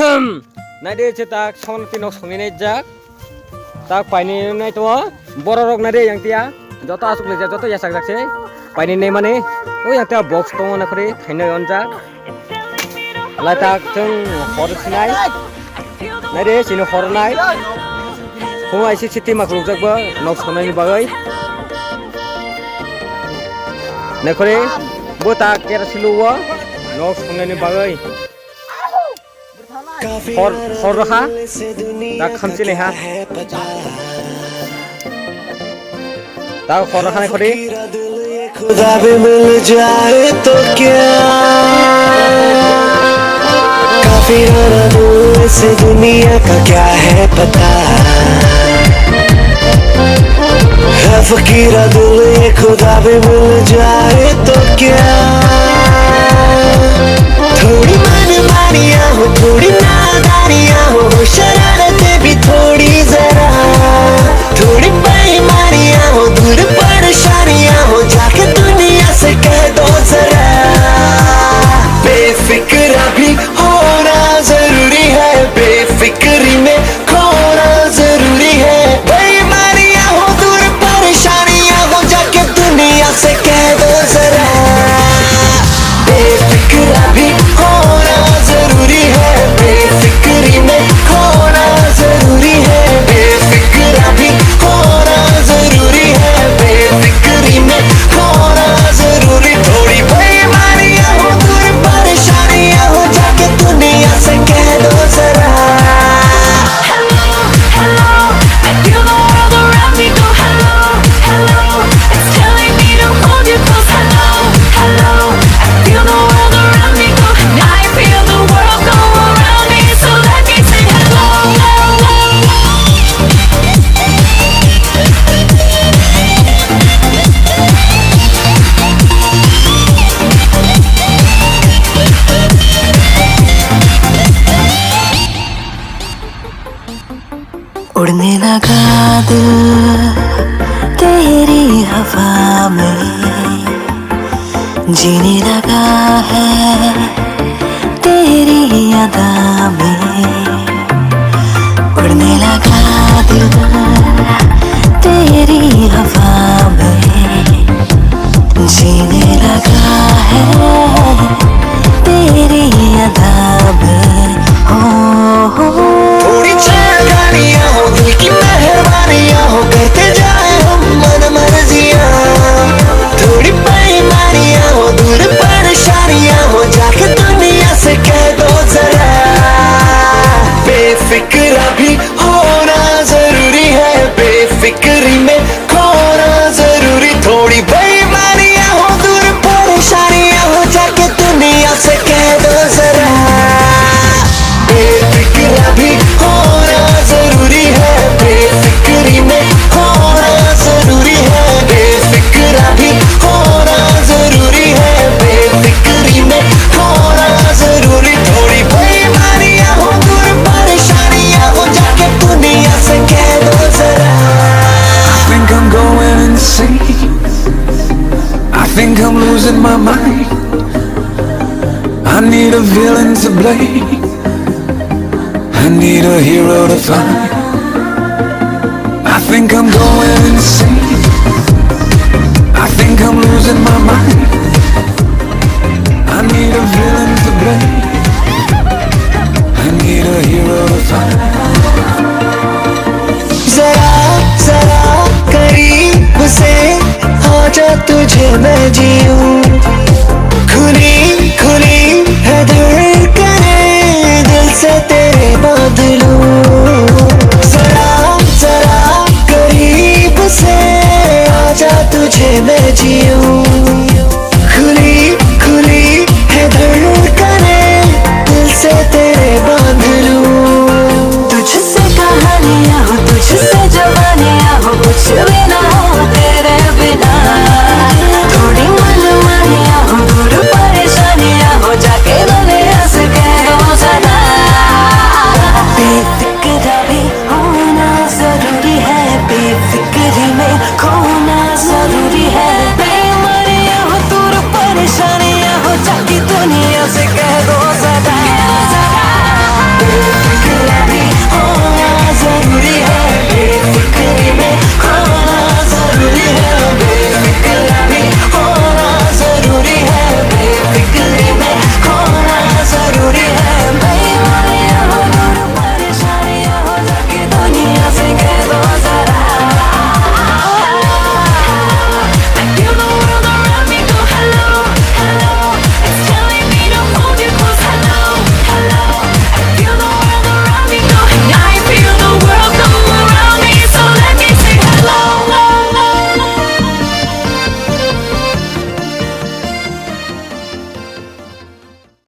Nade cetak son tinok songine jak tak paini nai to borok nade yang tia joto asuk le joto ya sak jakse paini nei mane o yang tia box to na khori khainai onja la tak jeng hor sinai nade sino hor nai ho ai siti mak rujak ba nok sonai ni bagai na khori bo tak kera siluwa nok sonai ni bagai और रखा ताक खमची नहीं हाँ ताक और रखा नहीं खोड़ी खुदा भी मिल जाए तो क्या काफी राना दूर से दुनिया का क्या है पता है फकीरा दिल ये खुदा भी मिल जाए तो क्या थोड़ी मनमानियाँ हो थोड़ी नादानियाँ हो शरारतें भी थोड़ी जरा थोड़ी बेईमानियाँ हो दूर परेशानियाँ हो जाके दुनिया से कह दो जरा बेफिक्रा भी होना जरूरी है बेफिक्री में खोना जरूरी है बेईमानियाँ हो दूर परेशानियाँ हो जाके दुनिया से कह दो जरा बेफिक्रा भी होना जरूरी है बेफिक्री में खोना जरूरी है बेफिक्रा भी होना जरूरी है बेफिक्री में खोना जरूरी थोड़ी बेईमानियाँ हो दूर परेशानियाँ हो जाके दुनिया से कह दो जरा उड़ने लगा दिल तेरी हवा में जीने लगा है तेरी अदा में उड़ने लगा दिल तेरी हवा में जीने लगा है तेरी अदा में हो थोड़ी चांदनियाँ हो दिल की मेहरबानियाँ हो करते जाए हम मन मर्जियाँ थोड़ी बेईमानियाँ हो दूर परेशानियाँ हो जाके दुनिया से कह दो जरा बेफिक्रा भी होना जरूरी है बेफिक्री में खोना जरूरी थोड़ी बेईमानियाँ हो दूर परेशानियाँ हो जाके दुनिया से कह दो जरा बेफिक्रा भी होना जरूरी है बेफिक्री में होना जरूरी है बेफिक्रा भी होना जरूरी है बेफिक्री में होना जरूरी थोड़ी बेईमानियाँ हो दूर परेशानियाँ हो जाके दुनिया से कह दो जरा I think I'm going insane I think I'm losing my mind I need a villain to blame I need a hero to find I think I'm going insane I think I'm losing my mind I need a villain to blame I need a hero to find जरा जरा करीब से आजा तुझे मैं जीऊं